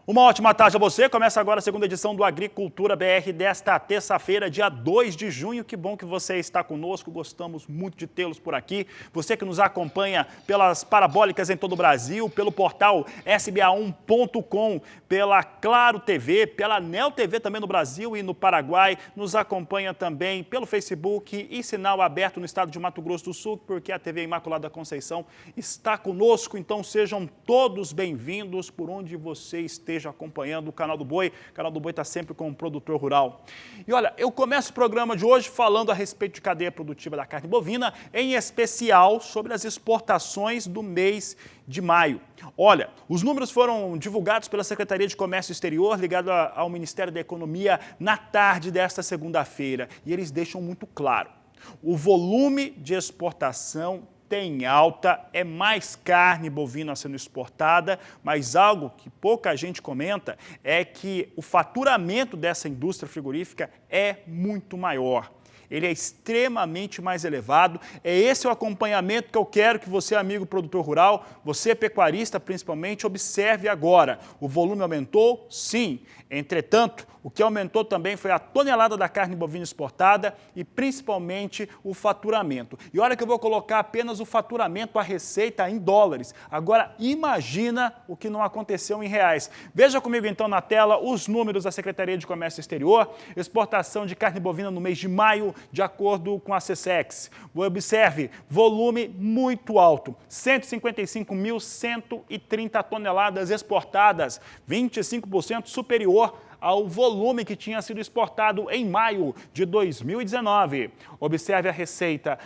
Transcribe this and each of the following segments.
Uma ótima tarde a você. Começa agora a segunda edição do Agricultura BR desta terça-feira, dia 2 de junho. Que bom que você está conosco, gostamos muito de tê-los por aqui. Você que nos acompanha pelas parabólicas em todo o Brasil, pelo portal sba1.com, pela Claro TV, pela Neo TV também no Brasil e no Paraguai. Nos acompanha também pelo Facebook e sinal aberto no estado de Mato Grosso do Sul, porque a TV Imaculada Conceição está conosco. Então sejam todos bem-vindos por onde você esteja acompanhando o Canal do Boi. O Canal do Boi está sempre com o produtor rural. E olha, eu começo o programa de hoje falando a respeito de cadeia produtiva da carne bovina, em especial sobre as exportações do mês de maio. Olha, os números foram divulgados pela Secretaria de Comércio Exterior, ligada ao Ministério da Economia, na tarde desta segunda-feira. E eles deixam muito claro, o volume de exportação tem alta, é mais carne bovina sendo exportada, mas algo que pouca gente comenta é que o faturamento dessa indústria frigorífica é muito maior. Ele é extremamente mais elevado. É esse o acompanhamento que eu quero que você, amigo produtor rural, você pecuarista principalmente, observe agora. O volume aumentou? Sim. Entretanto, o que aumentou também foi a tonelada da carne bovina exportada e principalmente o faturamento. E olha que eu vou colocar apenas o faturamento, a receita em dólares. Agora imagina o que não aconteceu em reais. Veja comigo então na tela os números da Secretaria de Comércio Exterior, exportação de carne bovina no mês de maio, de acordo com a SECEX. Observe, volume muito alto, 155.130 toneladas exportadas, 25% superior ao volume que tinha sido exportado em maio de 2019. Observe a receita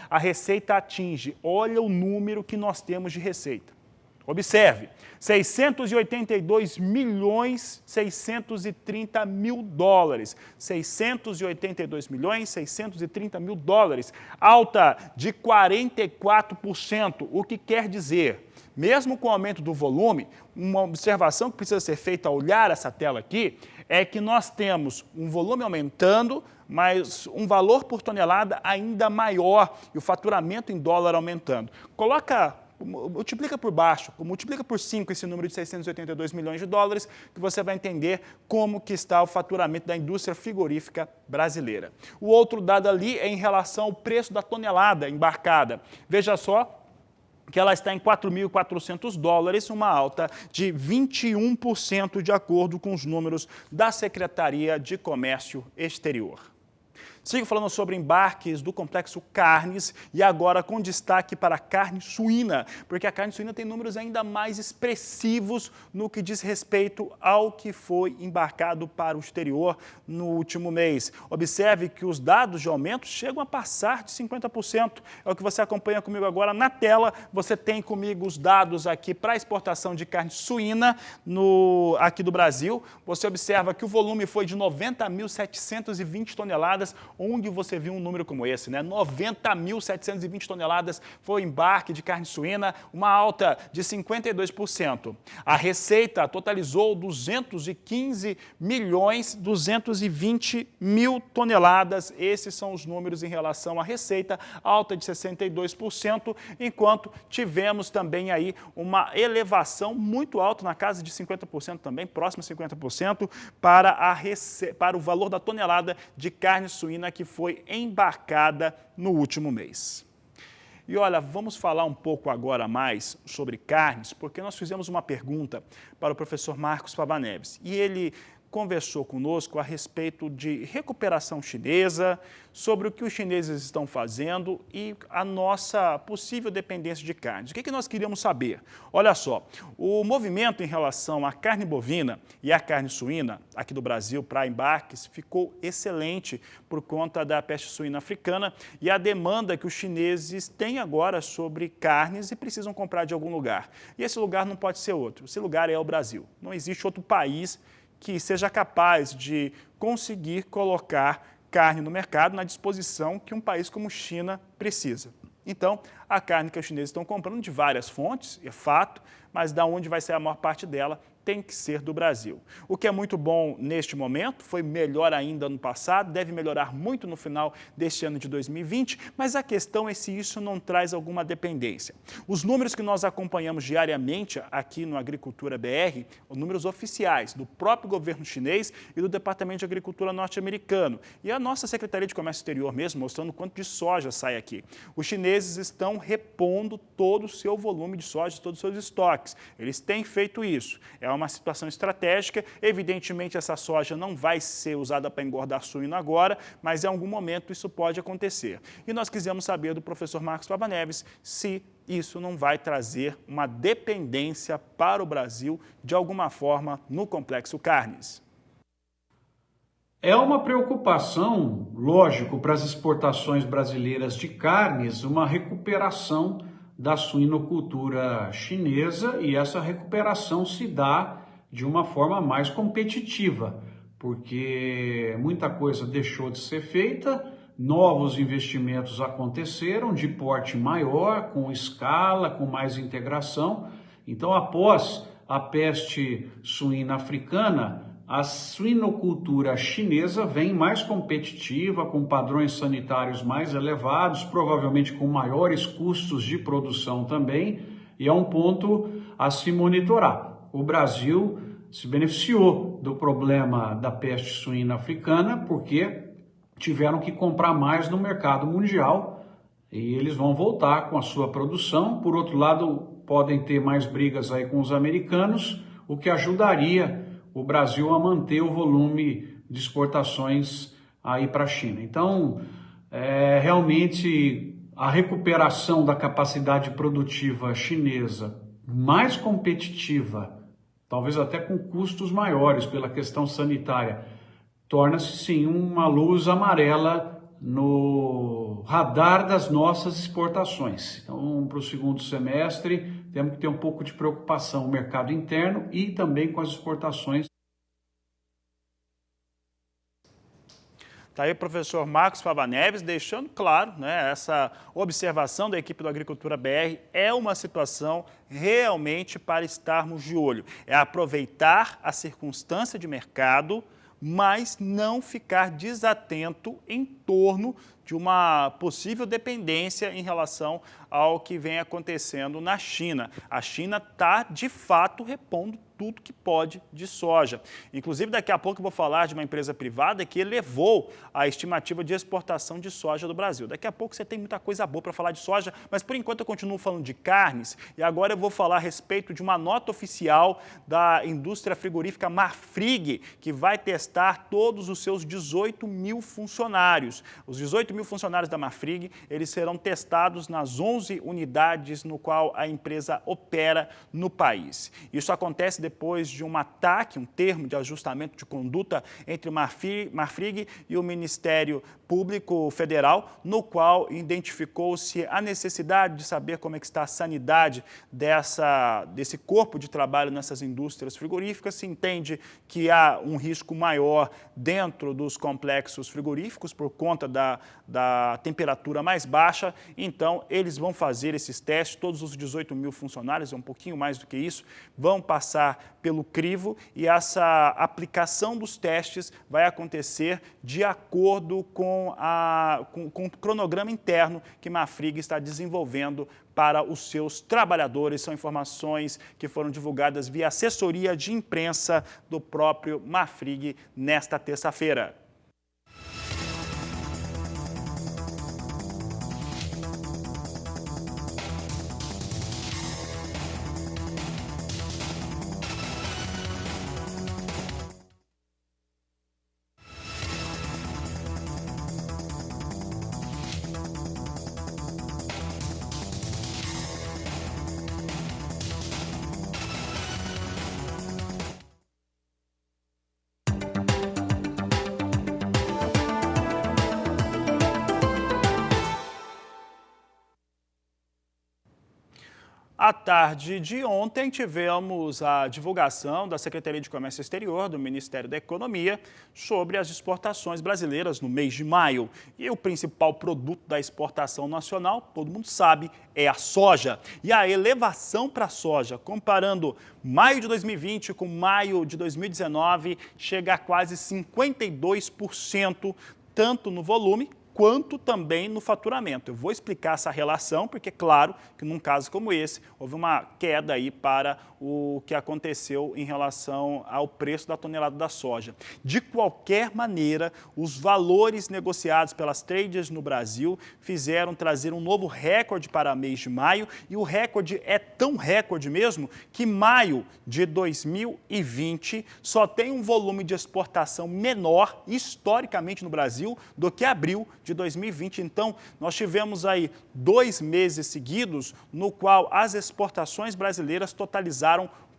atinge, olha o número que nós temos de receita. Observe, 682.630.000 dólares, 682.630.000 dólares, alta de 44%, o que quer dizer, mesmo com o aumento do volume, uma observação que precisa ser feita ao olhar essa tela aqui, é que nós temos um volume aumentando, mas um valor por tonelada ainda maior e o faturamento em dólar aumentando. Multiplica por baixo, multiplica por 5 esse número de 682 milhões de dólares, que você vai entender como que está o faturamento da indústria frigorífica brasileira. O outro dado ali é em relação ao preço da tonelada embarcada. Veja só que ela está em 4.400 dólares, uma alta de 21% de acordo com os números da Secretaria de Comércio Exterior. Sigo falando sobre embarques do complexo carnes e agora com destaque para a carne suína, porque a carne suína tem números ainda mais expressivos no que diz respeito ao que foi embarcado para o exterior no último mês. Observe que os dados de aumento chegam a passar de 50%. É o que você acompanha comigo agora na tela. Você tem comigo os dados aqui para a exportação de carne suína aqui do Brasil. Você observa que o volume foi de 90.720 toneladas, onde você viu um número como esse, né? 90.720 toneladas foi o embarque de carne suína, uma alta de 52%. A receita totalizou 215.220.000 toneladas. Esses são os números em relação à receita, alta de 62%, enquanto tivemos também aí uma elevação muito alta, na casa de 50% também, próximo a 50%, para o valor da tonelada de carne suína que foi embarcada no último mês. E olha, vamos falar um pouco agora mais sobre carnes, porque nós fizemos uma pergunta para o professor Marcos Fava Neves e ele conversou conosco a respeito de recuperação chinesa, sobre o que os chineses estão fazendo e a nossa possível dependência de carnes. O que nós queríamos saber? Olha só, o movimento em relação à carne bovina e à carne suína aqui do Brasil para embarques ficou excelente por conta da peste suína africana e a demanda que os chineses têm agora sobre carnes e precisam comprar de algum lugar. E esse lugar não pode ser outro, esse lugar é o Brasil. Não existe outro país que seja capaz de conseguir colocar carne no mercado na disposição que um país como China precisa. Então, a carne que os chineses estão comprando de várias fontes, é fato, mas da onde vai sair a maior parte dela tem que ser do Brasil. O que é muito bom neste momento, foi melhor ainda ano passado, deve melhorar muito no final deste ano de 2020, mas a questão é se isso não traz alguma dependência. Os números que nós acompanhamos diariamente aqui no Agricultura BR, os números oficiais do próprio governo chinês e do Departamento de Agricultura norte-americano. E a nossa Secretaria de Comércio Exterior mesmo, mostrando quanto de soja sai aqui. Os chineses estão repondo todo o seu volume de soja, todos os seus estoques. Eles têm feito isso. É uma situação estratégica. Evidentemente, essa soja não vai ser usada para engordar suíno agora, mas em algum momento isso pode acontecer. E nós quisemos saber do professor Marcos Fava Neves se isso não vai trazer uma dependência para o Brasil, de alguma forma, no complexo carnes. É uma preocupação, lógico, para as exportações brasileiras de carnes, uma recuperação da suinocultura chinesa, e essa recuperação se dá de uma forma mais competitiva, porque muita coisa deixou de ser feita, novos investimentos aconteceram de porte maior, com escala, com mais integração. Então, após a peste suína africana, a suinocultura chinesa vem mais competitiva, com padrões sanitários mais elevados, provavelmente com maiores custos de produção também, e é um ponto a se monitorar. O Brasil se beneficiou do problema da peste suína africana porque tiveram que comprar mais no mercado mundial e eles vão voltar com a sua produção. Por outro lado, podem ter mais brigas aí com os americanos, o que ajudaria o Brasil a manter o volume de exportações aí para a China. Então, realmente a recuperação da capacidade produtiva chinesa mais competitiva, talvez até com custos maiores pela questão sanitária, torna-se sim uma luz amarela no radar das nossas exportações. Então, para o segundo semestre, temos que ter um pouco de preocupação no mercado interno e também com as exportações. Está aí o professor Marcos Fava Neves deixando claro, né, essa observação da equipe do Agricultura BR é uma situação realmente para estarmos de olho. É aproveitar a circunstância de mercado, mas não ficar desatento em torno de uma possível dependência em relação ao que vem acontecendo na China. A China está, de fato, repondo tudo que pode de soja. Inclusive, daqui a pouco eu vou falar de uma empresa privada que elevou a estimativa de exportação de soja do Brasil. Daqui a pouco você tem muita coisa boa para falar de soja, mas por enquanto eu continuo falando de carnes e agora eu vou falar a respeito de uma nota oficial da indústria frigorífica Marfrig, que vai testar todos os seus 18 mil funcionários. Os 18 mil funcionários da Marfrig, eles serão testados nas 11 unidades no qual a empresa opera no país. Isso acontece depois de um ataque, um termo de ajustamento de conduta entre Marfrig e o Ministério Público Federal, no qual identificou-se a necessidade de saber como é que está a sanidade desse corpo de trabalho nessas indústrias frigoríficas. Se entende que há um risco maior dentro dos complexos frigoríficos por conta da temperatura mais baixa, então eles vão fazer esses testes, todos os 18 mil funcionários, um pouquinho mais do que isso, vão passar pelo crivo e essa aplicação dos testes vai acontecer de acordo com o cronograma interno que Marfrig está desenvolvendo para os seus trabalhadores. São informações que foram divulgadas via assessoria de imprensa do próprio Marfrig nesta terça-feira. À tarde de ontem, tivemos a divulgação da Secretaria de Comércio Exterior do Ministério da Economia sobre as exportações brasileiras no mês de maio. E o principal produto da exportação nacional, todo mundo sabe, é a soja. E a elevação para a soja, comparando maio de 2020 com maio de 2019, chega a quase 52%, tanto no volume quanto também no faturamento. Eu vou explicar essa relação, porque, claro, que num caso como esse, houve uma queda aí para o que aconteceu em relação ao preço da tonelada da soja. De qualquer maneira, os valores negociados pelas traders no Brasil fizeram trazer um novo recorde para mês de maio, e o recorde é tão recorde mesmo que maio de 2020 só tem um volume de exportação menor, historicamente no Brasil, do que abril de 2020. Então, nós tivemos aí 2 meses seguidos no qual as exportações brasileiras totalizaram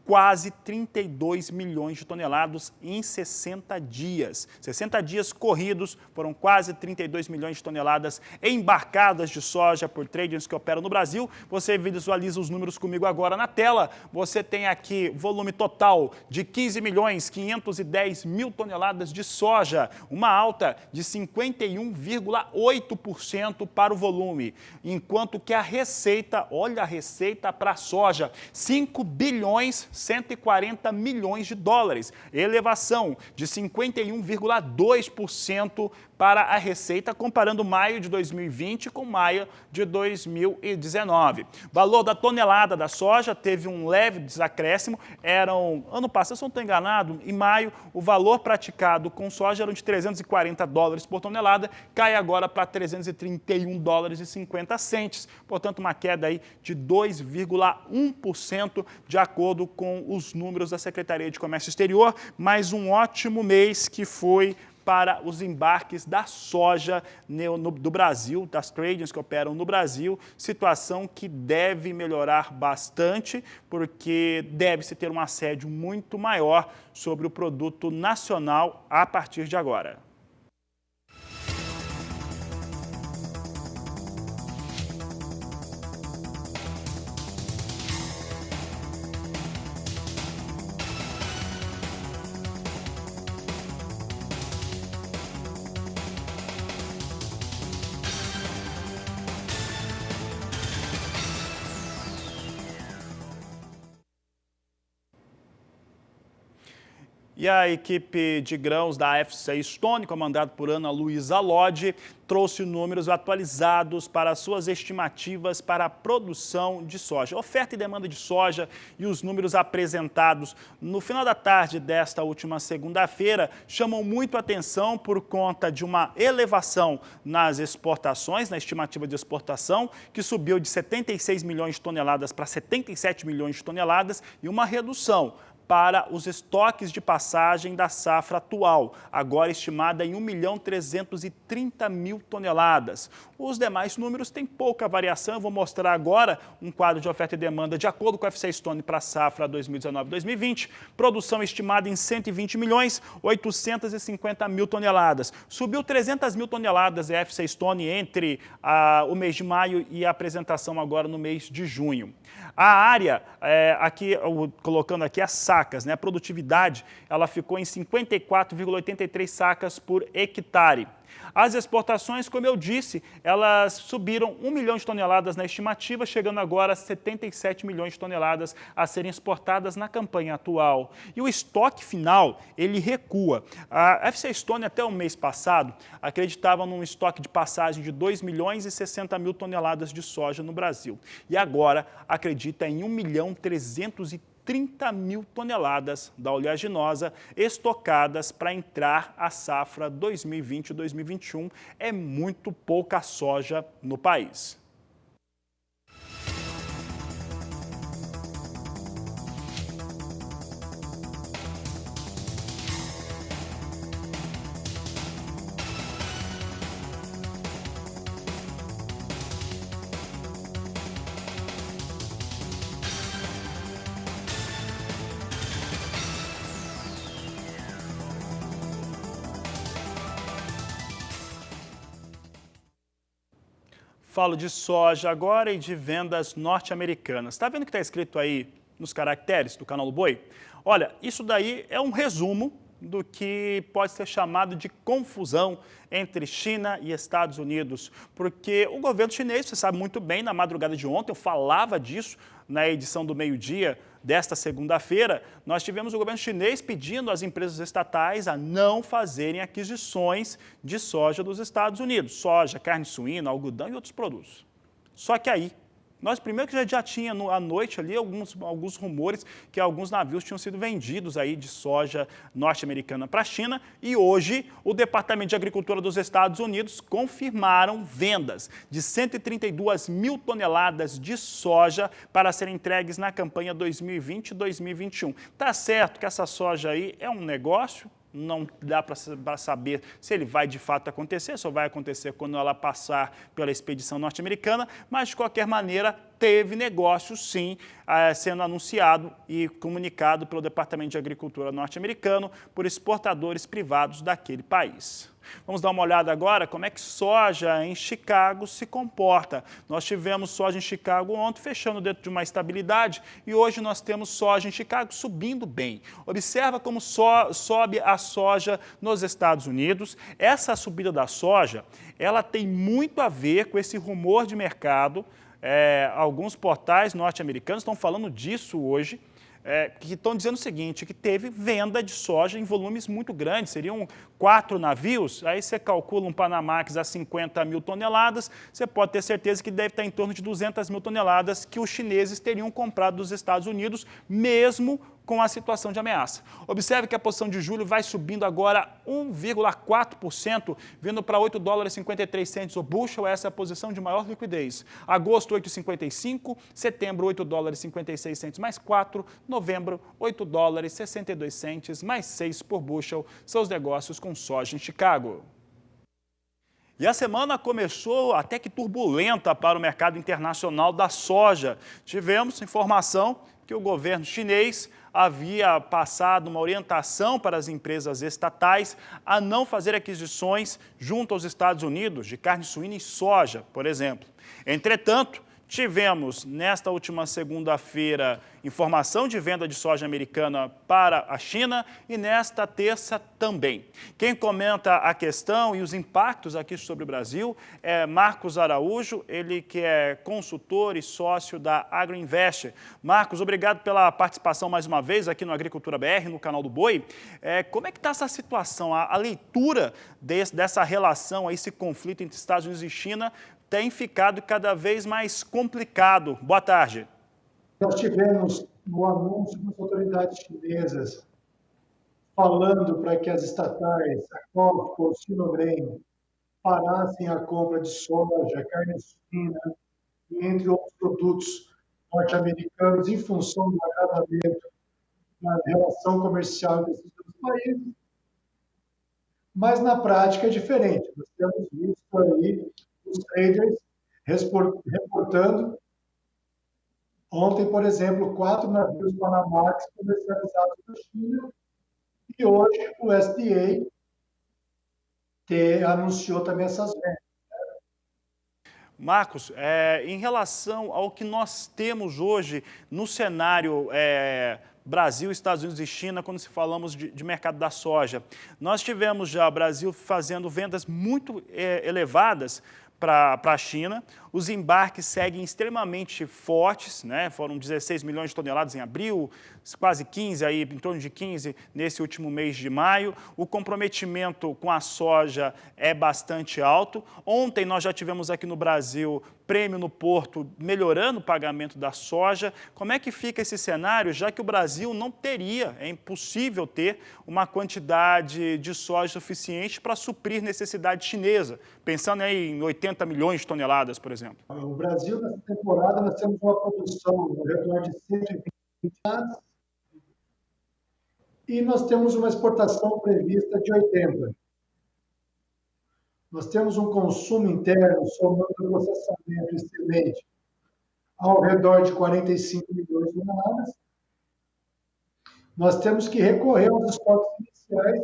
quase 32 milhões de toneladas em 60 dias. 60 dias corridos, foram quase 32 milhões de toneladas embarcadas de soja por traders que operam no Brasil. Você visualiza os números comigo agora na tela. Você tem aqui volume total de 15 milhões 510 mil toneladas de soja, uma alta de 51,8% para o volume. Enquanto que a receita, olha a receita para a soja, 5 bilhões 140 milhões de dólares, elevação de 51,2% para a receita, comparando maio de 2020 com maio de 2019. Valor da tonelada da soja teve um leve desacréscimo, ano passado, se eu não estou enganado, em maio, o valor praticado com soja era de 340 dólares por tonelada, cai agora para 331 dólares e 50 centes, portanto uma queda aí de 2,1% de acordo com os números da Secretaria de Comércio Exterior, mais um ótimo mês que foi para os embarques da soja do Brasil, das tradings que operam no Brasil, situação que deve melhorar bastante, porque deve-se ter um assédio muito maior sobre o produto nacional a partir de agora. E a equipe de grãos da FC Stone, comandada por Ana Luísa Lodge, trouxe números atualizados para suas estimativas para a produção de soja. Oferta e demanda de soja e os números apresentados no final da tarde desta última segunda-feira chamam muito a atenção por conta de uma elevação nas exportações, na estimativa de exportação, que subiu de 76 milhões de toneladas para 77 milhões de toneladas, e uma redução para os estoques de passagem da safra atual, agora estimada em 1.330.000 toneladas. Os demais números têm pouca variação. Eu vou mostrar agora um quadro de oferta e demanda de acordo com a FC Stone para a safra 2019-2020. Produção estimada em 120 milhões 850 mil toneladas. Subiu 300 mil toneladas a FC Stone entre o mês de maio e a apresentação agora no mês de junho. A área, colocando aqui as sacas, né, a produtividade, ela ficou em 54,83 sacas por hectare. As exportações, como eu disse, elas subiram 1 milhão de toneladas na estimativa, chegando agora a 77 milhões de toneladas a serem exportadas na campanha atual. E o estoque final, ele recua. A FC Stone, até o mês passado, acreditava num estoque de passagem de 2 milhões e 60 mil toneladas de soja no Brasil. E agora acredita em 1.330 mil toneladas da oleaginosa estocadas para entrar a safra 2020-2021. É muito pouca soja no país. Falo de soja agora e de vendas norte-americanas. Está vendo o que está escrito aí nos caracteres do canal do Boi? Olha, isso daí é um resumo do que pode ser chamado de confusão entre China e Estados Unidos, porque o governo chinês, você sabe muito bem, na madrugada de ontem, eu falava disso na edição do meio-dia desta segunda-feira, nós tivemos o governo chinês pedindo às empresas estatais a não fazerem aquisições de soja dos Estados Unidos, soja, carne suína, algodão e outros produtos. Só que aí, nós primeiro que já tinha à noite ali alguns rumores que alguns navios tinham sido vendidos aí de soja norte-americana para a China e hoje o Departamento de Agricultura dos Estados Unidos confirmaram vendas de 132 mil toneladas de soja para serem entregues na campanha 2020 e 2021. Tá certo que essa soja aí é um negócio? Não dá para saber se ele vai de fato acontecer, só vai acontecer quando ela passar pela expedição norte-americana, mas de qualquer maneira teve negócio sim sendo anunciado e comunicado pelo Departamento de Agricultura norte-americano por exportadores privados daquele país. Vamos dar uma olhada agora como é que soja em Chicago se comporta. Nós tivemos soja em Chicago ontem fechando dentro de uma estabilidade e hoje nós temos soja em Chicago subindo bem. Observa como sobe a soja nos Estados Unidos. Essa subida da soja, ela tem muito a ver com esse rumor de mercado. Alguns portais norte-americanos estão falando disso hoje. Que estão dizendo o seguinte, que teve venda de soja em volumes muito grandes, seriam 4 navios, aí você calcula um Panamax a 50 mil toneladas, você pode ter certeza que deve estar em torno de 200 mil toneladas que os chineses teriam comprado dos Estados Unidos, mesmo com a situação de ameaça. Observe que a posição de julho vai subindo agora 1,4%, vindo para 8 dólares e 53 centes o bushel, essa é a posição de maior liquidez. Agosto, 8,55, setembro, 8 dólares e 56 centes mais 4, novembro, 8 dólares e 62 centes mais 6 por bushel, seus negócios com soja em Chicago. E a semana começou até que turbulenta para o mercado internacional da soja. Tivemos informação que o governo chinês havia passado uma orientação para as empresas estatais a não fazer aquisições junto aos Estados Unidos de carne suína e soja, por exemplo. Entretanto, tivemos nesta última segunda-feira informação de venda de soja americana para a China e nesta terça também. Quem comenta a questão e os impactos aqui sobre o Brasil é Marcos Araújo, ele que é consultor e sócio da Agroinvest. Marcos, obrigado pela participação mais uma vez aqui no Agricultura BR, no canal do Boi. Como é que está essa situação, a leitura dessa relação, esse conflito entre Estados Unidos e China tem ficado cada vez mais complicado. Boa tarde. Nós tivemos no anúncio das autoridades chinesas falando para que as estatais, a COFCO, o Sinogrem, parassem a compra de soja, carne suína e entre outros produtos norte-americanos em função do agravamento da relação comercial desses dois países. Mas na prática é diferente. Nós temos visto aí os traders reportando. Ontem, por exemplo, 4 navios Panamax comercializados na China e hoje o SDA anunciou também essas vendas. Marcos, em relação ao que nós temos hoje no cenário Brasil, Estados Unidos e China, quando se falamos de mercado da soja, nós tivemos já o Brasil fazendo vendas muito elevadas para a China, os embarques seguem extremamente fortes, né? Foram 16 milhões de toneladas em abril, quase 15, aí, em torno de 15 nesse último mês de maio. O comprometimento com a soja é bastante alto. Ontem nós já tivemos aqui no Brasil prêmio no porto melhorando o pagamento da soja. Como é que fica esse cenário, já que o Brasil não teria, é impossível ter uma quantidade de soja suficiente para suprir necessidade chinesa, pensando aí em 80 milhões de toneladas, por exemplo? O Brasil, nessa temporada, nós temos uma produção ao redor de 120 toneladas e nós temos uma exportação prevista de 80. Nós temos um consumo interno, somando o processamento e semente, ao redor de 45 milhões de toneladas. Nós temos que recorrer aos estoques iniciais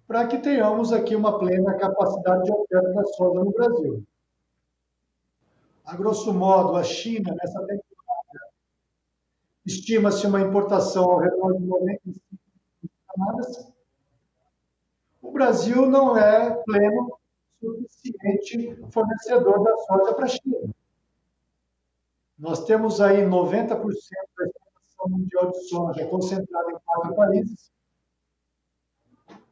para que tenhamos aqui uma plena capacidade de oferta da soja no Brasil. A grosso modo, a China, nessa temporada, estima-se uma importação ao redor de 95 toneladas. O Brasil não é pleno suficiente fornecedor da soja para a China. Nós temos aí 90% da exportação mundial de soja concentrada em 4 países: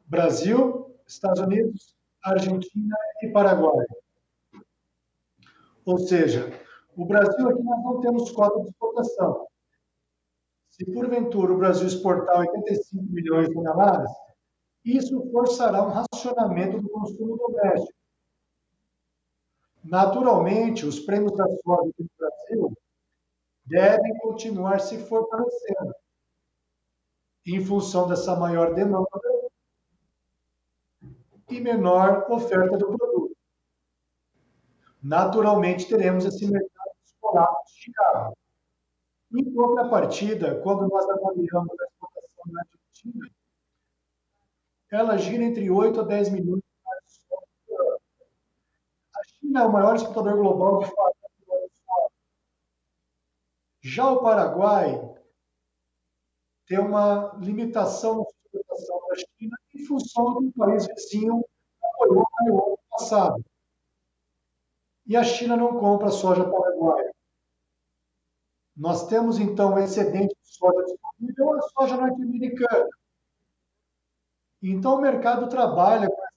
Brasil, Estados Unidos, Argentina e Paraguai. Ou seja, o Brasil aqui nós não temos cota de exportação. Se porventura o Brasil exportar 85 milhões de toneladas, isso forçará um racionamento do consumo doméstico. Naturalmente, os prêmios da soja aqui no Brasil devem continuar se fortalecendo em função dessa maior demanda e menor oferta do produto. Naturalmente, teremos esse mercado descolado de Chicago. Em contrapartida, quando nós avaliamos a exportação na Argentina, ela gira entre 8 a 10 milhões de toneladas de soja por ano. A China é o maior exportador global de farinha de soja. Já o Paraguai tem uma limitação na exportação da China em função do que o país vizinho apoiou no ano passado. E a China não compra soja paraguaia. Nós temos, então, um excedente de soja disponível, a soja norte-americana. Então, o mercado trabalha com essa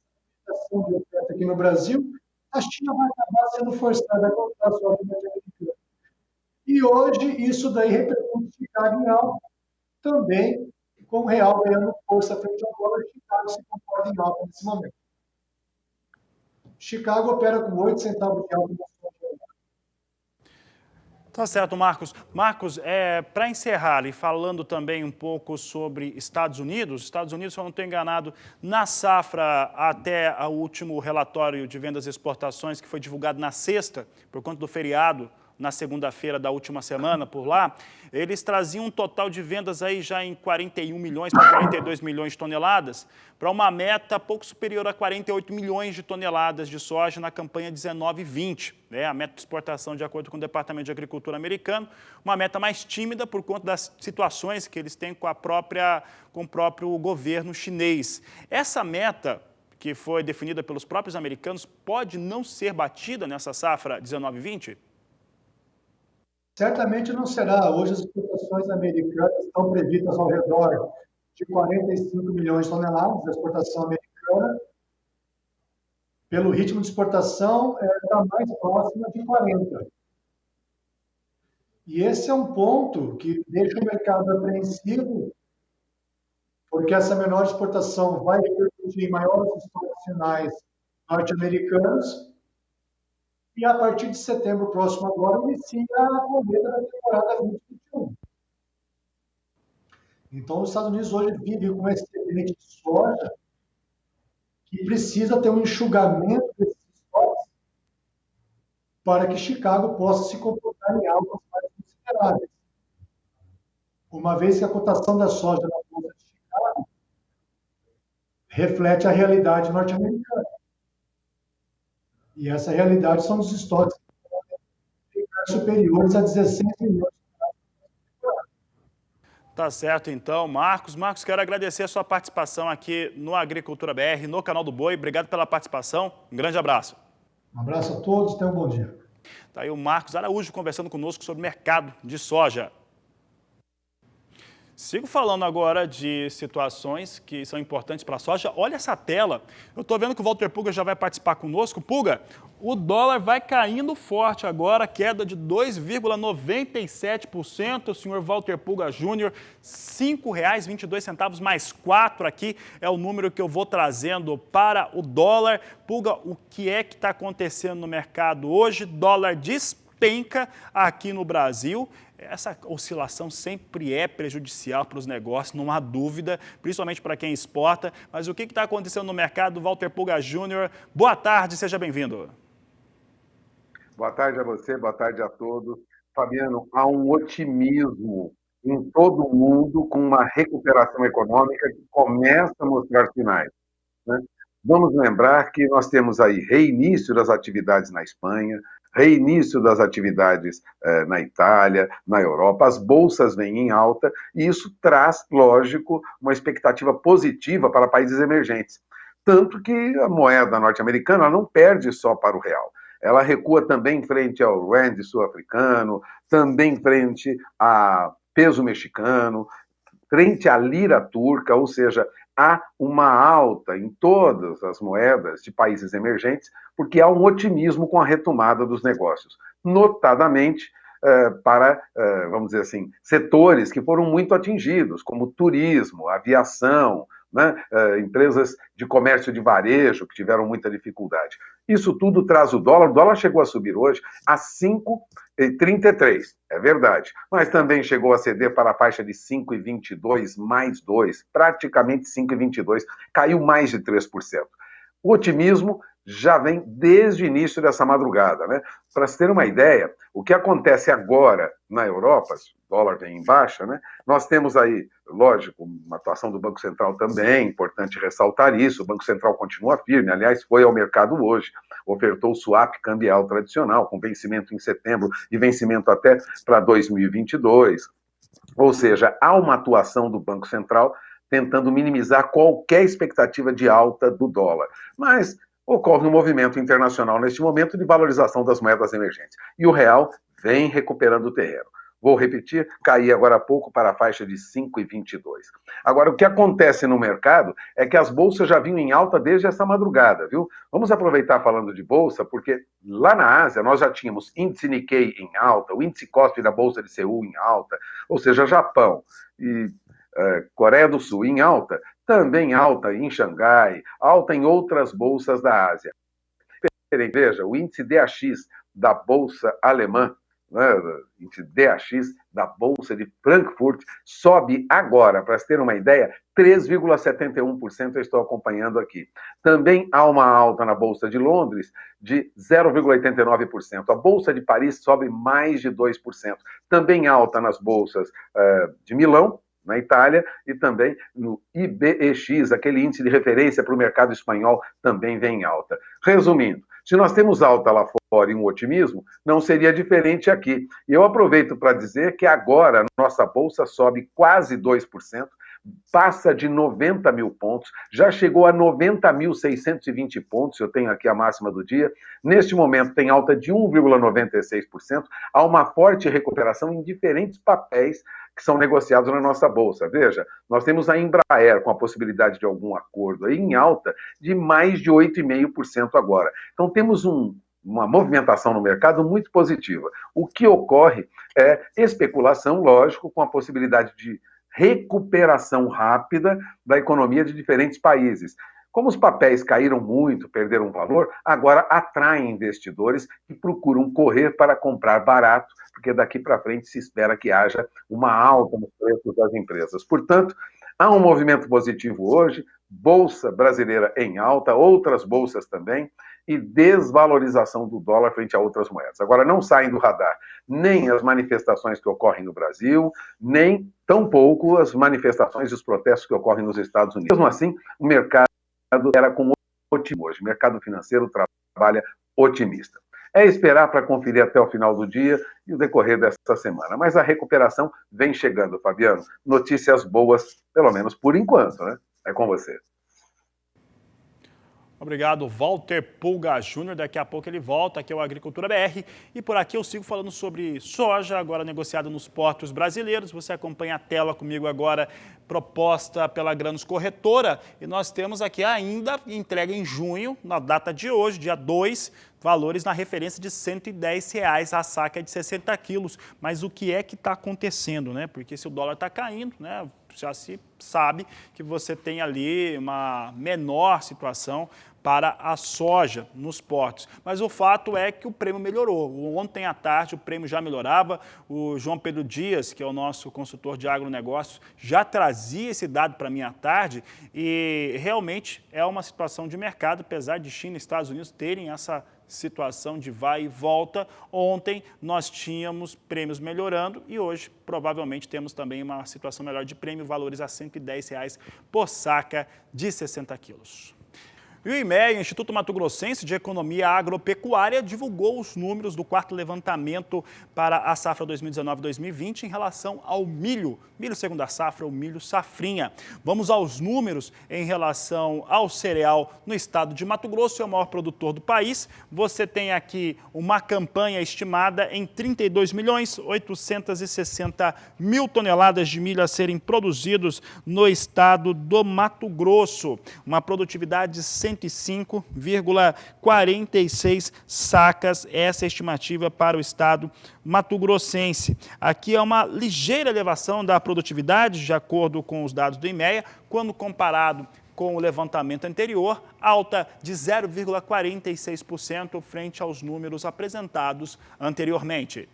limitação de oferta aqui no Brasil. A China vai acabar sendo forçada a comprar soja norte-americana. E hoje, isso daí repercute Chicago em alta, também com o real ganhando força frente ao dólar. Chicago se comporta em alta nesse momento. Chicago opera com 8 centavos de alta na soja. Tá certo, Marcos. Marcos, para encerrar e falando também um pouco sobre Estados Unidos, se eu não estou enganado, na safra até o último relatório de vendas e exportações que foi divulgado na sexta, por conta do feriado, na segunda-feira da última semana por lá, eles traziam um total de vendas aí já em 41 milhões para 42 milhões de toneladas, para uma meta pouco superior a 48 milhões de toneladas de soja na campanha 19-20, né? A meta de exportação, de acordo com o Departamento de Agricultura americano, uma meta mais tímida por conta das situações que eles têm com o próprio governo chinês. Essa meta, que foi definida pelos próprios americanos, pode não ser batida nessa safra 19-20? Certamente não será. Hoje as exportações americanas estão previstas ao redor de 45 milhões de toneladas, a exportação americana. Pelo ritmo de exportação, está mais próxima de 40. E esse é um ponto que deixa o mercado apreensivo, porque essa menor exportação vai repercutir em maiores estoques finais norte-americanos. E a partir de setembro próximo agora, inicia a colheita da temporada 2021. Então, os Estados Unidos hoje vivem com esse excedente de soja que precisa ter um enxugamento desses estoques para que Chicago possa se comportar em altas mais consideráveis. Uma vez que a cotação da soja na bolsa de Chicago reflete a realidade norte-americana. E essa realidade são os estoques superiores a 16 milhões. Tá certo, então, Marcos. Marcos, quero agradecer a sua participação aqui no Agricultura BR, no Canal do Boi. Obrigado pela participação. Um grande abraço. Um abraço a todos, tenham um bom dia. Tá aí o Marcos Araújo conversando conosco sobre o mercado de soja. Sigo falando agora de situações que são importantes para a soja. Olha essa tela. Eu estou vendo que o Walter Puga já vai participar conosco. Puga, o dólar vai caindo forte agora, queda de 2,97%. O senhor Walter Puga Júnior, R$ 5,22 mais 4 aqui é o número que eu vou trazendo para o dólar. Puga, o que é que está acontecendo no mercado hoje? Dólar despenca aqui no Brasil. Essa oscilação sempre é prejudicial para os negócios, não há dúvida, principalmente para quem exporta. Mas o que está acontecendo no mercado? Walter Puga Júnior, boa tarde, seja bem-vindo. Boa tarde a você, boa tarde a todos. Fabiano, há um otimismo em todo o mundo com uma recuperação econômica que começa a mostrar sinais, né? Vamos lembrar que nós temos aí reinício das atividades na Espanha, reinício das atividades na Itália, na Europa, as bolsas vêm em alta e isso traz, lógico, uma expectativa positiva para países emergentes. Tanto que a moeda norte-americana não perde só para o real. Ela recua também frente ao rand sul-africano, também frente a peso mexicano, frente à lira turca, ou seja, há uma alta em todas as moedas de países emergentes, porque há um otimismo com a retomada dos negócios, notadamente para, vamos dizer assim, setores que foram muito atingidos, como turismo, aviação, né? Empresas de comércio de varejo que tiveram muita dificuldade. Isso tudo traz o dólar chegou a subir hoje a 5,33, é verdade, mas também chegou a ceder para a faixa de 5,22 mais 2, praticamente 5,22, caiu mais de 3%. O otimismo já vem desde o início dessa madrugada, né? Para se ter uma ideia, o que acontece agora na Europa, o dólar vem em baixa, né? Nós temos aí, lógico, uma atuação do Banco Central também, importante ressaltar isso, o Banco Central continua firme, aliás, foi ao mercado hoje, ofertou o swap cambial tradicional, com vencimento em setembro e vencimento até para 2022, ou seja, há uma atuação do Banco Central tentando minimizar qualquer expectativa de alta do dólar. Mas ocorre um movimento internacional neste momento de valorização das moedas emergentes. E o real vem recuperando o terreno. Vou repetir, caí agora há pouco para a faixa de 5,22. Agora, o que acontece no mercado é que as bolsas já vinham em alta desde essa madrugada, viu? Vamos aproveitar falando de bolsa, porque lá na Ásia nós já tínhamos índice Nikkei em alta, o índice Kospi da Bolsa de Seul em alta, ou seja, Japão e Coreia do Sul em alta, também alta em Xangai, alta em outras bolsas da Ásia. Veja, o índice DAX da Bolsa Alemã, né, índice DAX da Bolsa de Frankfurt, sobe agora, para se ter uma ideia, 3,71%, eu estou acompanhando aqui. Também há uma alta na Bolsa de Londres de 0,89%. A Bolsa de Paris sobe mais de 2%. Também alta nas bolsas de Milão, na Itália, e também no IBEX, aquele índice de referência para o mercado espanhol, também vem em alta. Resumindo, se nós temos alta lá fora e um otimismo, não seria diferente aqui. E eu aproveito para dizer que agora a nossa bolsa sobe quase 2%, passa de 90 mil pontos, já chegou a 90.620 pontos, eu tenho aqui a máxima do dia. Neste momento tem alta de 1,96%, há uma forte recuperação em diferentes papéis que são negociados na nossa bolsa. Veja, nós temos a Embraer com a possibilidade de algum acordo aí em alta de mais de 8,5% agora. Então temos uma movimentação no mercado muito positiva. O que ocorre é especulação, lógico, com a possibilidade de recuperação rápida da economia de diferentes países. Como os papéis caíram muito, perderam valor, agora atraem investidores que procuram correr para comprar barato, porque daqui para frente se espera que haja uma alta nos preços das empresas. Portanto, há um movimento positivo hoje, bolsa brasileira em alta, outras bolsas também, e desvalorização do dólar frente a outras moedas. Agora, não saem do radar nem as manifestações que ocorrem no Brasil, nem, tampouco, as manifestações e os protestos que ocorrem nos Estados Unidos. Mesmo assim, o mercado era com otimismo hoje. O mercado financeiro trabalha otimista. É esperar para conferir até o final do dia e o decorrer dessa semana. Mas a recuperação vem chegando, Fabiano. Notícias boas, pelo menos por enquanto, né? É com você. Obrigado, Walter Pulga Júnior. Daqui a pouco ele volta, aqui é o Agricultura BR. E por aqui eu sigo falando sobre soja, agora negociada nos portos brasileiros. Você acompanha a tela comigo agora, proposta pela Grãos Corretora. E nós temos aqui ainda entrega em junho, na data de hoje, dia 2, valores na referência de R$ 110 a saca de 60 quilos. Mas o que é que está acontecendo, né? Porque se o dólar está caindo, né? Já se sabe que você tem ali uma menor situação para a soja nos portos. Mas o fato é que o prêmio melhorou. Ontem à tarde o prêmio já melhorava. O João Pedro Dias, que é o nosso consultor de agronegócios, já trazia esse dado para mim à tarde e realmente é uma situação de mercado, apesar de China e Estados Unidos terem essa situação de vai e volta. Ontem nós tínhamos prêmios melhorando e hoje provavelmente temos também uma situação melhor de prêmio, valores a R$ 110 por saca de 60 quilos. E o IMEA, Instituto Mato Grossense de Economia Agropecuária, divulgou os números do quarto levantamento para a safra 2019-2020 em relação ao milho segunda safra, o milho safrinha. Vamos aos números em relação ao cereal no estado de Mato Grosso, é o maior produtor do país. Você tem aqui uma campanha estimada em 32.860.000 toneladas de milho a serem produzidos no estado do Mato Grosso. Uma produtividade de 105,46 sacas, essa é a estimativa para o estado mato-grossense. Aqui é uma ligeira elevação da produtividade, de acordo com os dados do IMEA, quando comparado com o levantamento anterior, alta de 0,46% frente aos números apresentados anteriormente.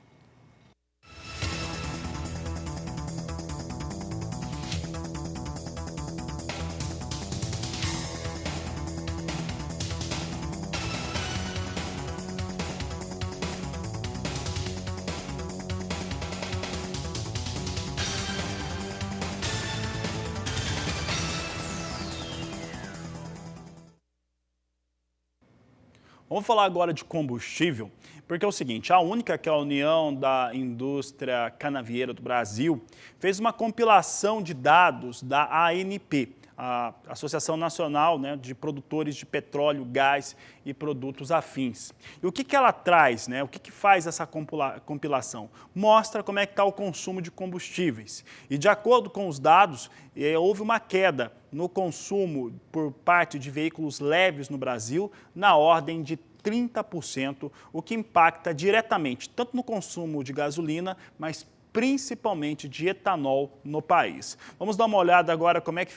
Vamos falar agora de combustível, porque é o seguinte, a única, que é a União da Indústria Canavieira do Brasil, fez uma compilação de dados da ANP, a Associação Nacional, né, de Produtores de Petróleo, Gás e Produtos Afins. E o que ela traz, né? O que faz essa compilação? Mostra como é que está o consumo de combustíveis. E de acordo com os dados, houve uma queda no consumo por parte de veículos leves no Brasil na ordem de 30%, o que impacta diretamente tanto no consumo de gasolina, mas principalmente de etanol no país. Vamos dar uma olhada agora como é que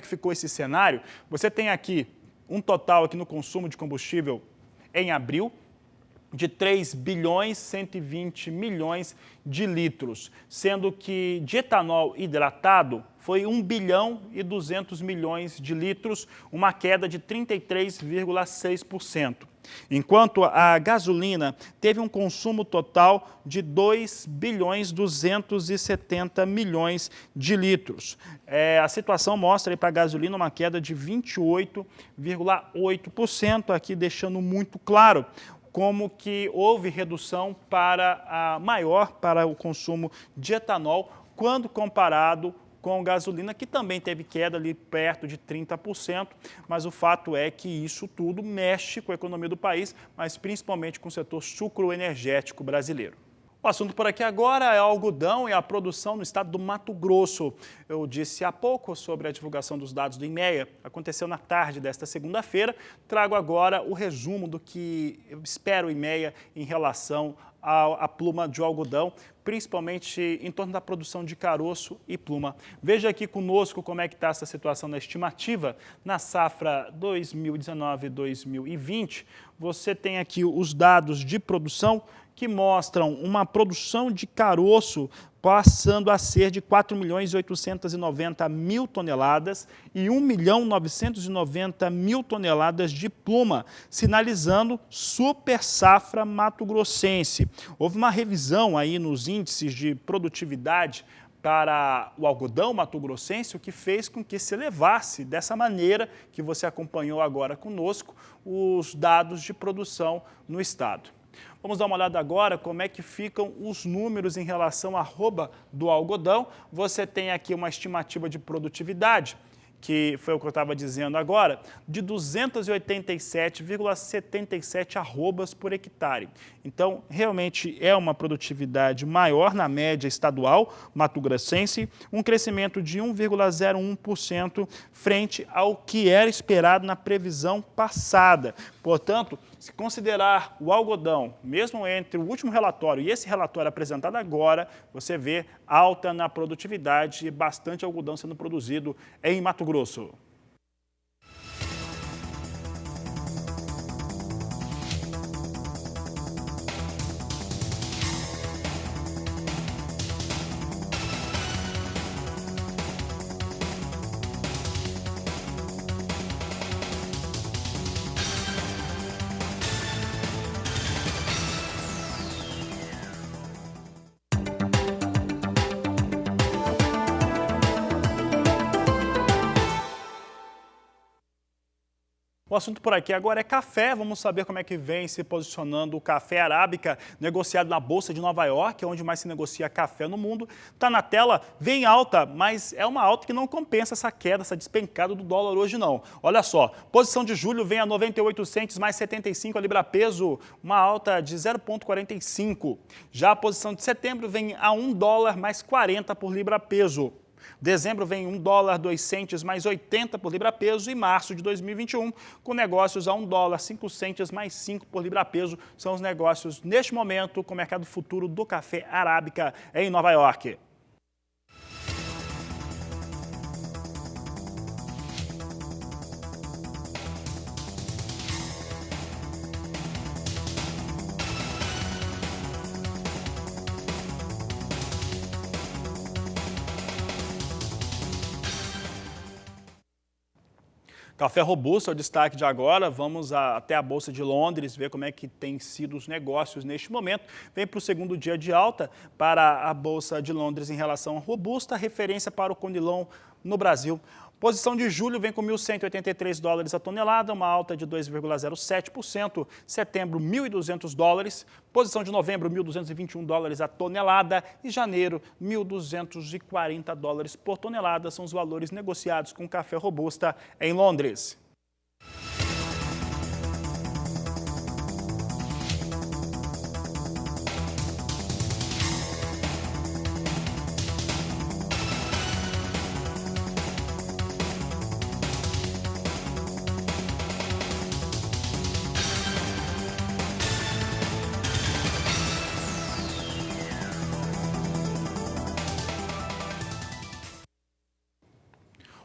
ficou esse cenário. Você tem aqui um total aqui no consumo de combustível em abril de 3 bilhões 120 milhões de litros, sendo que de etanol hidratado foi 1 bilhão e 200 milhões de litros, uma queda de 33,6%. Enquanto a gasolina teve um consumo total de 2 bilhões 270 milhões de litros. A situação mostra para a gasolina uma queda de 28,8%, aqui deixando muito claro como que houve redução maior para o consumo de etanol quando comparado com gasolina, que também teve queda ali perto de 30%, mas o fato é que isso tudo mexe com a economia do país, mas principalmente com o setor sucroenergético brasileiro. O assunto por aqui agora é algodão e a produção no estado do Mato Grosso. Eu disse há pouco sobre a divulgação dos dados do IMEA, aconteceu na tarde desta segunda-feira. Trago agora o resumo do que eu espero o IMEA em relação à pluma de algodão, principalmente em torno da produção de caroço e pluma. Veja aqui conosco como é que está essa situação na estimativa na safra 2019-2020. Você tem aqui os dados de produção que mostram uma produção de caroço passando a ser de 4.890.000 toneladas e 1.990.000 toneladas de pluma, sinalizando super safra mato-grossense. Houve uma revisão aí nos índices de produtividade para o algodão mato-grossense, o que fez com que se elevasse dessa maneira que você acompanhou agora conosco os dados de produção no estado. Vamos dar uma olhada agora como é que ficam os números em relação à arroba do algodão. Você tem aqui uma estimativa de produtividade, que foi o que eu estava dizendo agora, de 287,77 arrobas por hectare. Então, realmente é uma produtividade maior na média estadual mato-grossense, um crescimento de 1,01% frente ao que era esperado na previsão passada. Portanto, se considerar o algodão, mesmo entre o último relatório e esse relatório apresentado agora, você vê alta na produtividade e bastante algodão sendo produzido em Mato Grosso. O assunto por aqui agora é café. Vamos saber como é que vem se posicionando o café arábica, negociado na Bolsa de Nova York, onde mais se negocia café no mundo. Está na tela, vem alta, mas é uma alta que não compensa essa queda, essa despencada do dólar hoje não. Olha só, posição de julho vem a 98 centes mais 75 a libra-peso, uma alta de 0,45. Já a posição de setembro vem a $1 mais 40 por libra-peso. Dezembro vem $1, 2 centes mais 80 por libra-peso e março de 2021 com negócios a $1, 5 centes mais 5 por libra-peso. São os negócios neste momento com o mercado futuro do café arábica em Nova York. Café robusto é o destaque de agora. Vamos até a Bolsa de Londres ver como é que tem sido os negócios neste momento. Vem para o segundo dia de alta para a Bolsa de Londres em relação a robusta, referência para o Conilon no Brasil. Posição de julho vem com $1.183 a tonelada, uma alta de 2,07%. Setembro, $1.200. Posição de novembro, $1.221 a tonelada. E janeiro, $1.240 por tonelada. São os valores negociados com café robusta em Londres.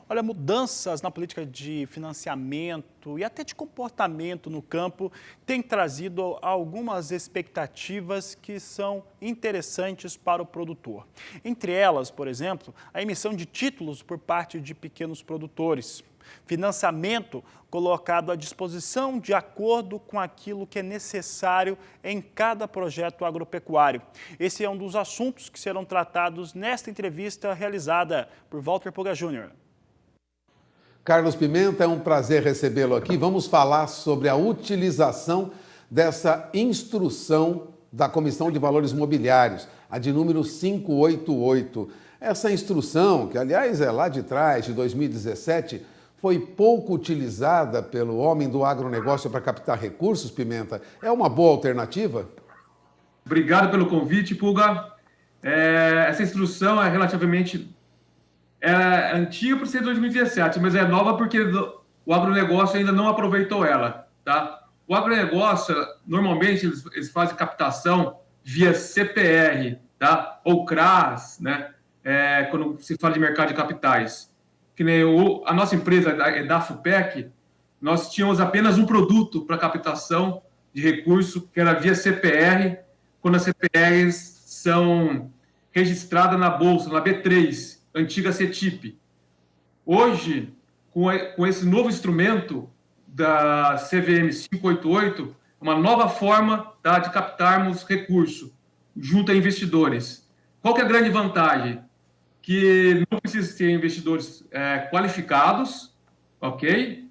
Olha, mudanças na política de financiamento e até de comportamento no campo têm trazido algumas expectativas que são interessantes para o produtor. Entre elas, por exemplo, a emissão de títulos por parte de pequenos produtores. Financiamento colocado à disposição de acordo com aquilo que é necessário em cada projeto agropecuário. Esse é um dos assuntos que serão tratados nesta entrevista realizada por Walter Puga Jr. Carlos Pimenta, é um prazer recebê-lo aqui. Vamos falar sobre a utilização dessa instrução da Comissão de Valores Mobiliários, a de número 588. Essa instrução, que aliás é lá de trás, de 2017, foi pouco utilizada pelo homem do agronegócio para captar recursos, Pimenta. É uma boa alternativa? Obrigado pelo convite, Puga. Essa instrução é relativamente antiga por ser de 2017, mas é nova porque o agronegócio ainda não aproveitou ela, tá? O agronegócio, normalmente, eles fazem captação via CPR, tá? Ou CRAS, né? Quando se fala de mercado de capitais. Que nem a nossa empresa, da FUPEC, nós tínhamos apenas um produto para captação de recurso, que era via CPR, quando as CPRs são registradas na Bolsa, na B3, antiga CETIP. Hoje, com esse novo instrumento da CVM 588, uma nova forma, tá, de captarmos recurso junto a investidores. Qual que é a grande vantagem? Que não precisa ter investidores qualificados, ok?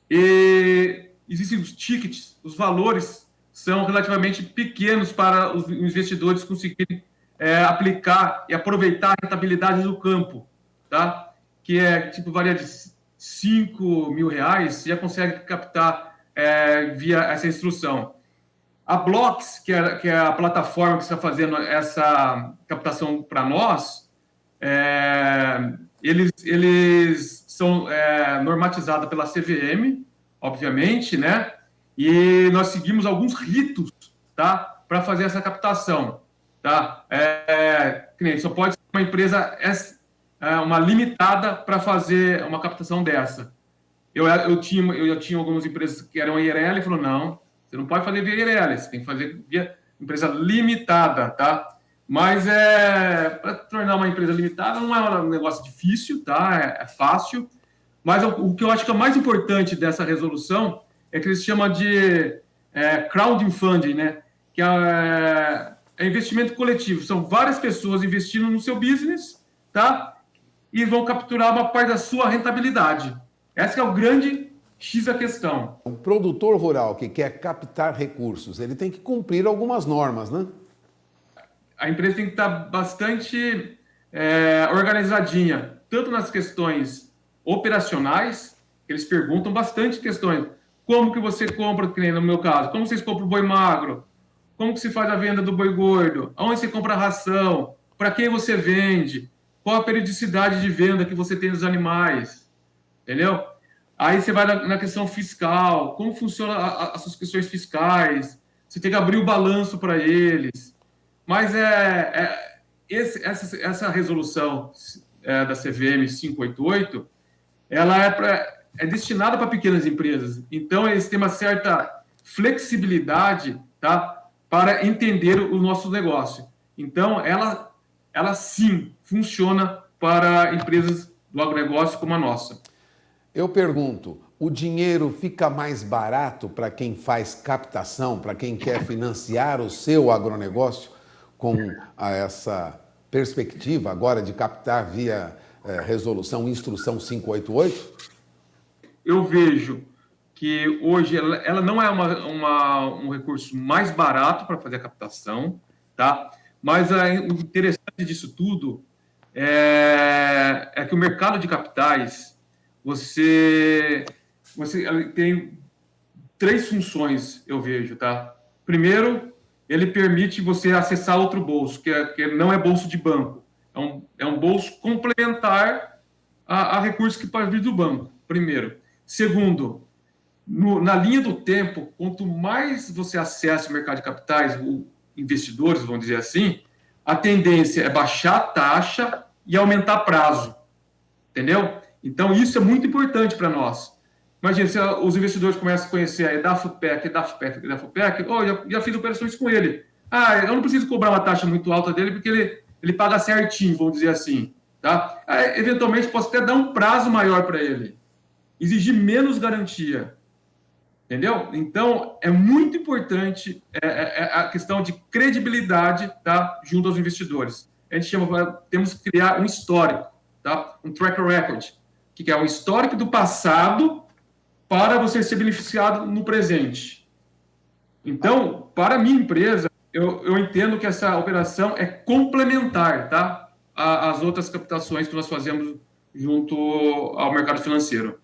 E existem os tickets, os valores são relativamente pequenos para os investidores conseguirem aplicar e aproveitar a rentabilidade do campo, tá? Que varia de R$5 mil, já consegue captar via essa instrução. A Blocks, que é a plataforma que está fazendo essa captação para nós, eles são normatizados pela CVM, obviamente, né? E nós seguimos alguns ritos, tá? Para fazer essa captação. Tá? Só pode ser uma empresa uma limitada para fazer uma captação dessa. Eu tinha algumas empresas que eram IRL e falou, não, você não pode fazer via IRL, você tem que fazer via empresa limitada, tá? Mas para tornar uma empresa limitada não é um negócio difícil, tá? É fácil. Mas o que eu acho que é mais importante dessa resolução é que eles chamam de crowdfunding, né? Que é investimento coletivo. São várias pessoas investindo no seu business, tá? E vão capturar uma parte da sua rentabilidade. Essa é o grande X a questão. Um produtor rural que quer captar recursos, ele tem que cumprir algumas normas, né? A empresa tem que estar bastante organizadinha, tanto nas questões operacionais, eles perguntam bastante questões. Como que você compra, que nem no meu caso, como vocês compram o boi magro? Como que se faz a venda do boi gordo? Aonde você compra a ração? Para quem você vende? Qual a periodicidade de venda que você tem dos animais? Entendeu? Aí você vai na questão fiscal, como funcionam as suas questões fiscais, você tem que abrir o balanço para eles. Mas essa resolução da CVM 588, ela é destinada para pequenas empresas. Então, eles têm uma certa flexibilidade, tá, para entender o nosso negócio. Então, ela sim funciona para empresas do agronegócio como a nossa. Eu pergunto, o dinheiro fica mais barato para quem faz captação, para quem quer financiar o seu agronegócio, com essa perspectiva agora de captar via resolução, instrução 588? Eu vejo que hoje ela não é um recurso mais barato para fazer a captação, tá? Mas o interessante disso tudo é que o mercado de capitais, você tem 3 funções, eu vejo, tá? Primeiro, ele permite você acessar outro bolso, que não é bolso de banco. É um bolso complementar a recursos que pode vir do banco, primeiro. Segundo, na linha do tempo, quanto mais você acessa o mercado de capitais, investidores, vamos dizer assim, a tendência é baixar a taxa e aumentar prazo. Entendeu? Então, isso é muito importante para nós. Imagina, se os investidores começam a conhecer a EDAFOPEC, já fiz operações com ele. Eu não preciso cobrar uma taxa muito alta dele, porque ele paga certinho, vamos dizer assim. Tá? Eventualmente, posso até dar um prazo maior para ele. Exigir menos garantia. Entendeu? Então, é muito importante a questão de credibilidade, tá, junto aos investidores. A gente temos que criar um histórico, tá? Um track record, que é um histórico do passado para você ser beneficiado no presente. Então, para a minha empresa, eu entendo que essa operação é complementar, tá, às outras captações que nós fazemos junto ao mercado financeiro.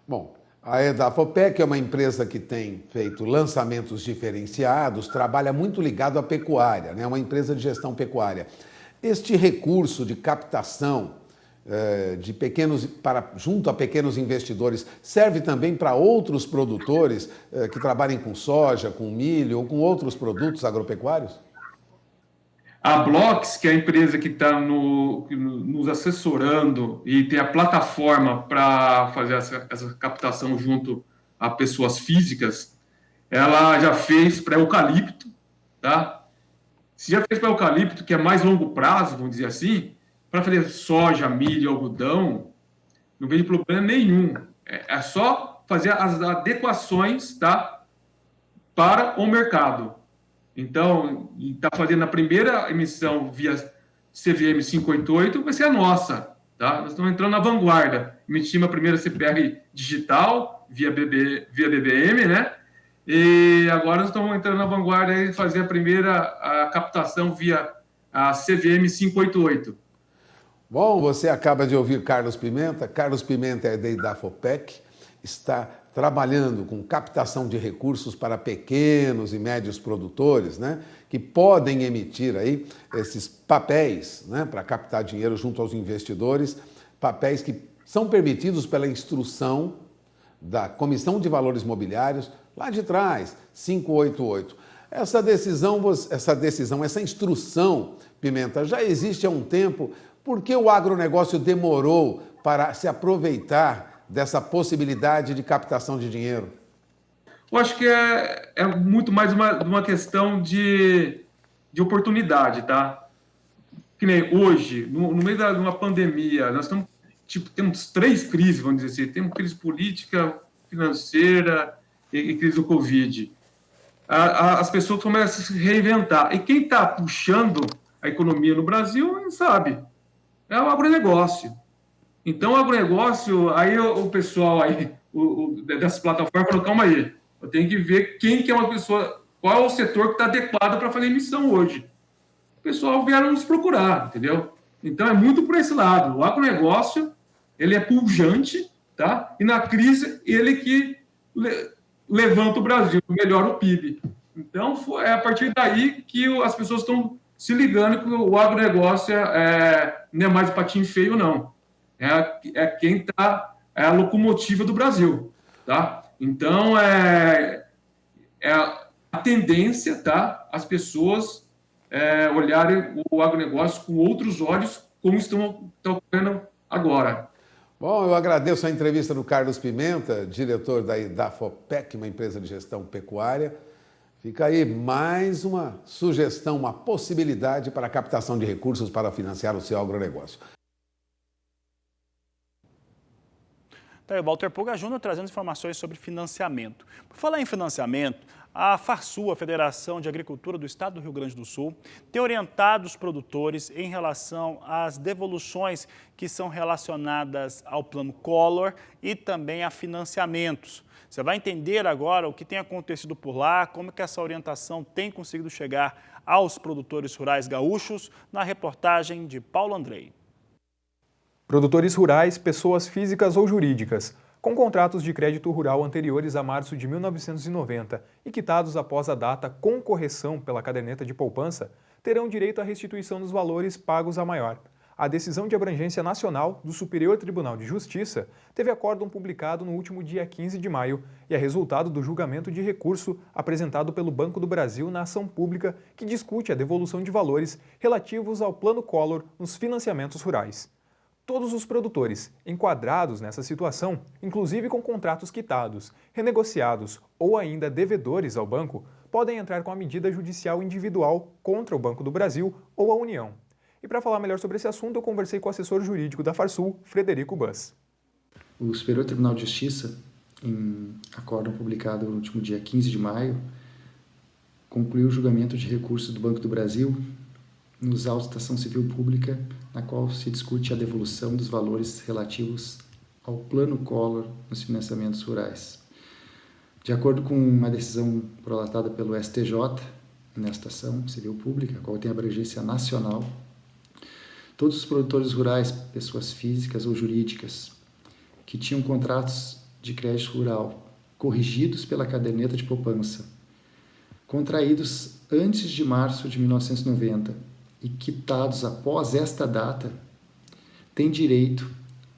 Bom, a EDAFOPEC é uma empresa que tem feito lançamentos diferenciados, trabalha muito ligado à pecuária, né? Uma empresa de gestão pecuária. Este recurso de captação junto a pequenos investidores serve também para outros produtores que trabalhem com soja, com milho ou com outros produtos agropecuários? A Blocks, que é a empresa que está nos assessorando e tem a plataforma para fazer essa captação junto a pessoas físicas, ela já fez para eucalipto, tá? Se já fez para eucalipto, que é mais longo prazo, vamos dizer assim, para fazer soja, milho, algodão, não vejo problema nenhum. É só fazer as adequações, tá, para o mercado. Então, está fazendo a primeira emissão via CVM 588, vai ser a nossa. Tá? Nós estamos entrando na vanguarda. Emitimos a primeira CPR digital via BBM, né? E agora nós estamos entrando na vanguarda e fazer a captação via a CVM 588. Bom, você acaba de ouvir Carlos Pimenta. Carlos Pimenta é da EDAFOPEC, está trabalhando com captação de recursos para pequenos e médios produtores, né, que podem emitir aí esses papéis, né, para captar dinheiro junto aos investidores, papéis que são permitidos pela instrução da Comissão de Valores Mobiliários, lá de trás, 588. Essa instrução, Pimenta, já existe há um tempo. Por que o agronegócio demorou para se aproveitar dessa possibilidade de captação de dinheiro? Eu acho que é muito mais uma questão de oportunidade, tá? Que nem hoje, no meio de uma pandemia, nós temos 3 crises, vamos dizer assim. Temos crise política, financeira e crise do Covid. As pessoas começam a se reinventar. E quem está puxando a economia no Brasil, sabe, é o agronegócio. Então, o agronegócio, aí o pessoal aí, dessas plataformas falou, calma aí, eu tenho que ver quem que é uma pessoa, qual é o setor que está adequado para fazer emissão hoje. O pessoal vieram nos procurar, entendeu? Então, é muito por esse lado. O agronegócio, ele é pujante, tá? E na crise, ele que levanta o Brasil, melhora o PIB. Então, é a partir daí que as pessoas estão se ligando que o agronegócio não é mais patinho feio, não. É quem está, é a locomotiva do Brasil, tá? Então, a tendência, tá? As pessoas olharem o agronegócio com outros olhos, como estão ocorrendo agora. Bom, eu agradeço a entrevista do Carlos Pimenta, diretor da FOPEC, uma empresa de gestão pecuária. Fica aí mais uma sugestão, uma possibilidade para a captação de recursos para financiar o seu agronegócio. Tá aí, o Walter Puga Júnior trazendo informações sobre financiamento. Por falar em financiamento, a Farsul, a Federação de Agricultura do Estado do Rio Grande do Sul, tem orientado os produtores em relação às devoluções que são relacionadas ao Plano Collor e também a financiamentos. Você vai entender agora o que tem acontecido por lá, como que essa orientação tem conseguido chegar aos produtores rurais gaúchos, na reportagem de Paulo Andrei. Produtores rurais, pessoas físicas ou jurídicas, com contratos de crédito rural anteriores a março de 1990 e quitados após a data com correção pela caderneta de poupança, terão direito à restituição dos valores pagos a maior. A decisão de abrangência nacional do Superior Tribunal de Justiça teve acórdão publicado no último dia 15 de maio e é resultado do julgamento de recurso apresentado pelo Banco do Brasil na ação pública que discute a devolução de valores relativos ao Plano Collor nos financiamentos rurais. Todos os produtores enquadrados nessa situação, inclusive com contratos quitados, renegociados ou ainda devedores ao banco, podem entrar com a medida judicial individual contra o Banco do Brasil ou a União. E para falar melhor sobre esse assunto, eu conversei com o assessor jurídico da Farsul, Frederico Buss. O Superior Tribunal de Justiça, em acórdão publicado no último dia 15 de maio, concluiu o julgamento de recurso do Banco do Brasil nos autos da ação civil pública, na qual se discute a devolução dos valores relativos ao Plano Collor nos financiamentos rurais. De acordo com uma decisão prolatada pelo STJ, nesta ação civil pública, a qual tem abrangência nacional, todos os produtores rurais, pessoas físicas ou jurídicas, que tinham contratos de crédito rural corrigidos pela caderneta de poupança, contraídos antes de março de 1990 e quitados após esta data, têm direito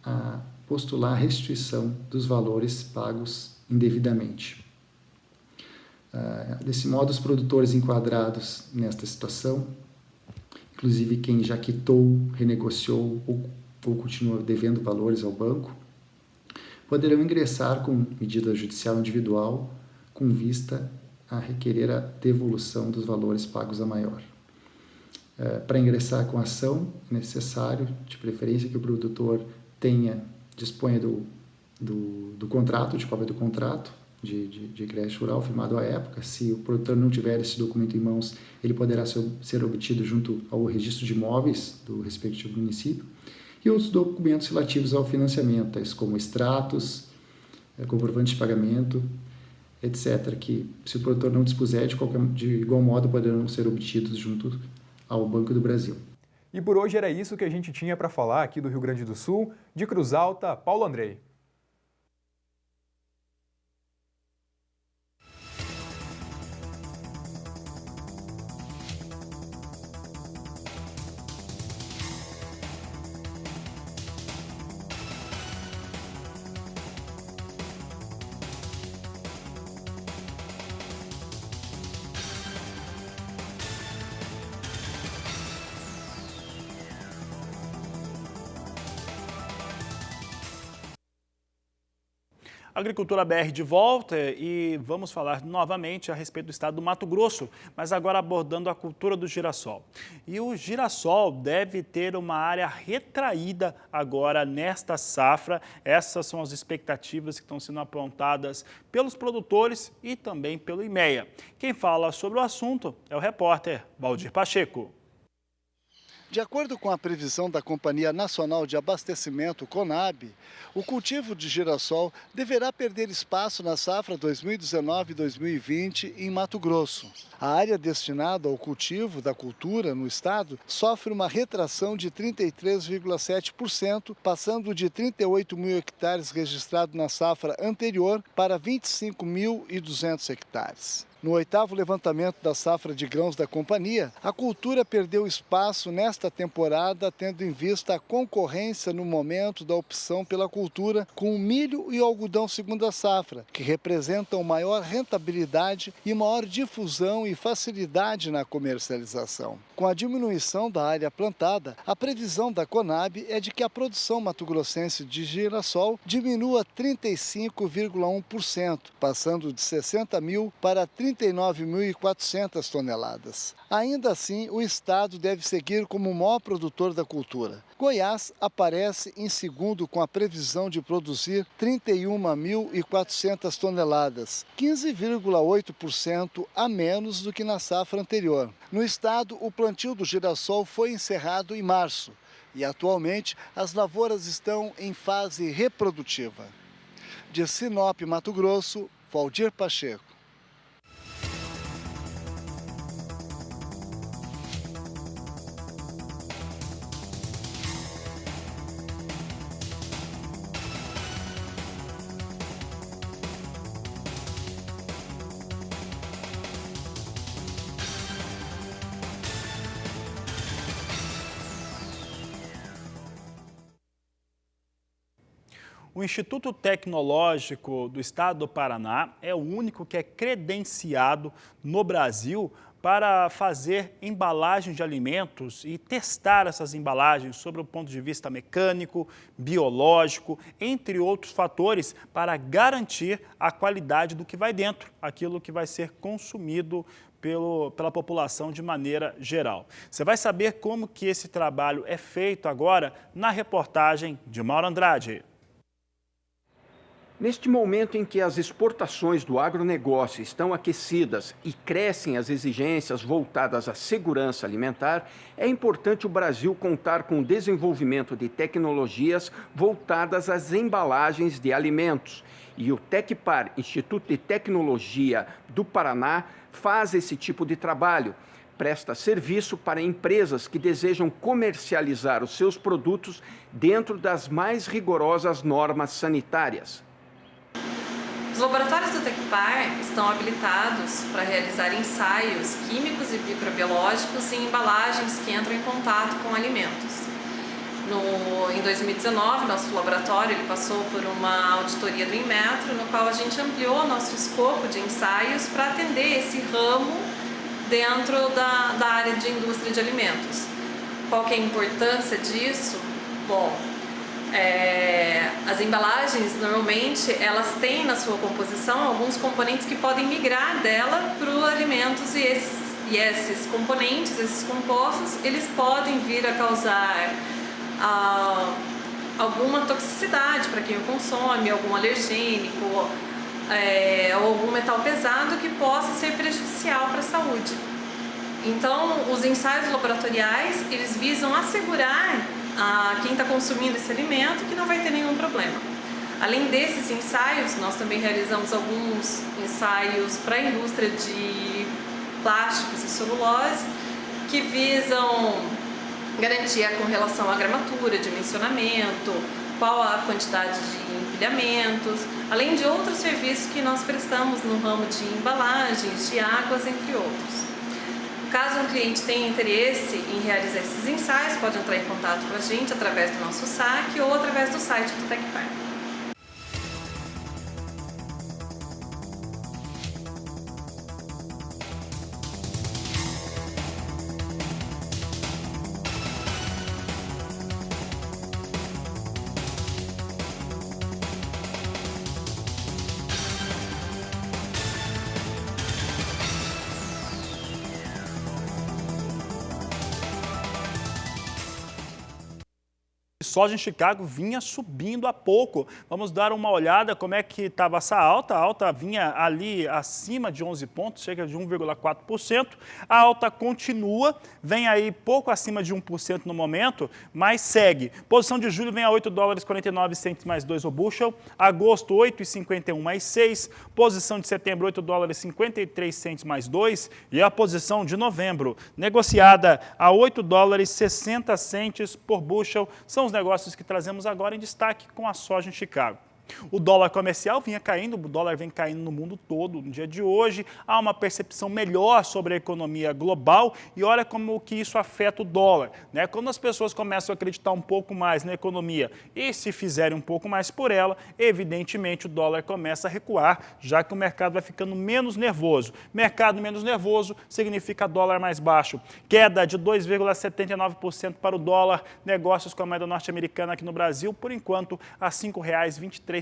a postular a restituição dos valores pagos indevidamente. Desse modo, os produtores enquadrados nesta situação, inclusive quem já quitou, renegociou ou continua devendo valores ao banco, poderão ingressar com medida judicial individual com vista a requerer a devolução dos valores pagos a maior. Para ingressar com a ação, é necessário, de preferência, que o produtor disponha do contrato, de cópia do contrato de crédito rural firmado à época. Se o produtor não tiver esse documento em mãos, ele poderá ser obtido junto ao registro de imóveis do respectivo município, e outros documentos relativos ao financiamento, tais como extratos, comprovante de pagamento, etc., que, se o produtor não dispuser, de igual modo poderão ser obtidos junto ao Banco do Brasil. E por hoje era isso que a gente tinha para falar aqui do Rio Grande do Sul. De Cruz Alta, Paulo Andrei. Agricultura BR de volta e vamos falar novamente a respeito do estado do Mato Grosso, mas agora abordando a cultura do girassol. E o girassol deve ter uma área retraída agora nesta safra. Essas são as expectativas que estão sendo apontadas pelos produtores e também pelo IMEA. Quem fala sobre o assunto é o repórter Valdir Pacheco. De acordo com a previsão da Companhia Nacional de Abastecimento, CONAB, o cultivo de girassol deverá perder espaço na safra 2019-2020 em Mato Grosso. A área destinada ao cultivo da cultura no estado sofre uma retração de 33,7%, passando de 38 mil hectares registrados na safra anterior para 25.200 hectares. No 8º levantamento da safra de grãos da companhia, a cultura perdeu espaço nesta temporada, tendo em vista a concorrência no momento da opção pela cultura com o milho e o algodão segunda safra, que representam maior rentabilidade e maior difusão e facilidade na comercialização. Com a diminuição da área plantada, a previsão da Conab é de que a produção mato-grossense de girassol diminua 35,1%, passando de 60 mil para 39.400 toneladas. Ainda assim, o estado deve seguir como o maior produtor da cultura. Goiás aparece em segundo com a previsão de produzir 31.400 toneladas, 15,8% a menos do que na safra anterior. No estado, o plantio do girassol foi encerrado em março e atualmente as lavouras estão em fase reprodutiva. De Sinop, Mato Grosso, Valdir Pacheco. O Instituto Tecnológico do Estado do Paraná é o único que é credenciado no Brasil para fazer embalagens de alimentos e testar essas embalagens sobre o ponto de vista mecânico, biológico, entre outros fatores, para garantir a qualidade do que vai dentro, aquilo que vai ser consumido pela população de maneira geral. Você vai saber como que esse trabalho é feito agora na reportagem de Mauro Andrade. Neste momento em que as exportações do agronegócio estão aquecidas e crescem as exigências voltadas à segurança alimentar, é importante o Brasil contar com o desenvolvimento de tecnologias voltadas às embalagens de alimentos. E o Tecpar, Instituto de Tecnologia do Paraná, faz esse tipo de trabalho. Presta serviço para empresas que desejam comercializar os seus produtos dentro das mais rigorosas normas sanitárias. Os laboratórios do Tecpar estão habilitados para realizar ensaios químicos e microbiológicos em embalagens que entram em contato com alimentos. Em 2019, nosso laboratório passou por uma auditoria do Inmetro, no qual a gente ampliou nosso escopo de ensaios para atender esse ramo dentro da área de indústria de alimentos. Qual que é a importância disso? Bom, as embalagens, normalmente, elas têm na sua composição alguns componentes que podem migrar dela para os alimentos e esses componentes, esses compostos, eles podem vir a causar alguma toxicidade para quem o consome, algum alergênico ou algum metal pesado que possa ser prejudicial para a saúde. Então, os ensaios laboratoriais, eles visam assegurar a quem está consumindo esse alimento que não vai ter nenhum problema. Além desses ensaios, nós também realizamos alguns ensaios para a indústria de plásticos e celulose que visam garantia com relação à gramatura, dimensionamento, qual a quantidade de empilhamentos, além de outros serviços que nós prestamos no ramo de embalagens, de águas, entre outros. Caso um cliente tenha interesse em realizar esses ensaios, pode entrar em contato com a gente através do nosso saque ou através do site do Tecpar. Soja em Chicago vinha subindo há pouco. Vamos dar uma olhada como é que estava essa alta. A alta vinha ali acima de 11 pontos, cerca de 1,4%. A alta continua, vem aí pouco acima de 1% no momento, mas segue. Posição de julho vem a 8 dólares 49 centes mais 2 o bushel. Agosto, 8,51 mais 6. Posição de setembro, 8 dólares 53 centes mais 2. E a posição de novembro, negociada a 8 dólares 60 centes por bushel. São os negócios que trazemos agora em destaque com a soja em Chicago. O dólar comercial vinha caindo, o dólar vem caindo no mundo todo no dia de hoje. Há uma percepção melhor sobre a economia global e olha como que isso afeta o dólar, né? Quando as pessoas começam a acreditar um pouco mais na economia e se fizerem um pouco mais por ela, evidentemente o dólar começa a recuar, já que o mercado vai ficando menos nervoso. Mercado menos nervoso significa dólar mais baixo. Queda de 2,79% para o dólar. Negócios com a moeda norte-americana aqui no Brasil, por enquanto, a R$ 5,23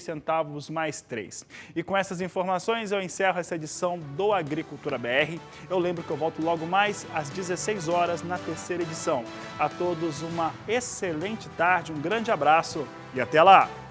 mais 3. E com essas informações eu encerro essa edição do Agricultura BR. Eu lembro que eu volto logo mais às 16 horas na terceira edição. A todos uma excelente tarde, um grande abraço e até lá!